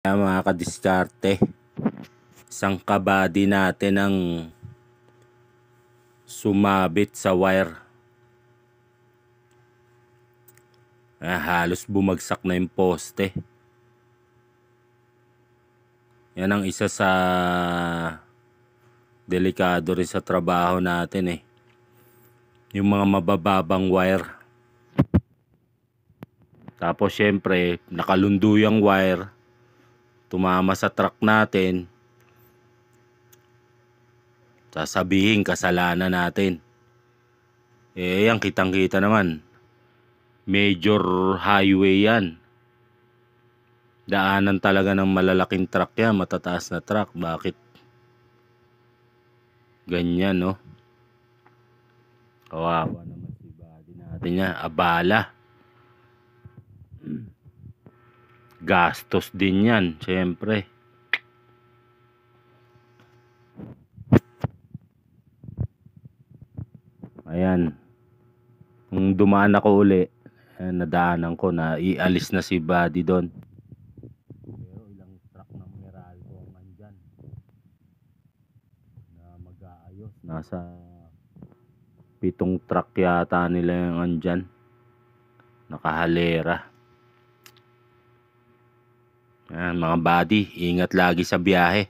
Mga kadiskarte, isang kabady natin ang sumabit sa wire. Halos bumagsak na yung poste. Yan ang isa sa delikado rin sa trabaho natin yung mga mabababang wire. Tapos syempre nakalundo yung wire, tumama sa truck natin, sasabihin kasalanan natin. Yan, kitang kita naman, major highway yan, daanan talaga ng malalaking truck yan, matataas na truck. Bakit ganyan, no? Kawawa naman si body natin yan. Abala, gastos din yan syempre. Ayan, kung dumaan ako uli, nadaanan ko na ialis na si body doon. Pero ilang truck ng Meralco ang nandyan na mag-aayos. Nasa 7 truck yata nila yung andyan, nakahalera. Ayan, mga body, ingat lagi sa biyahe.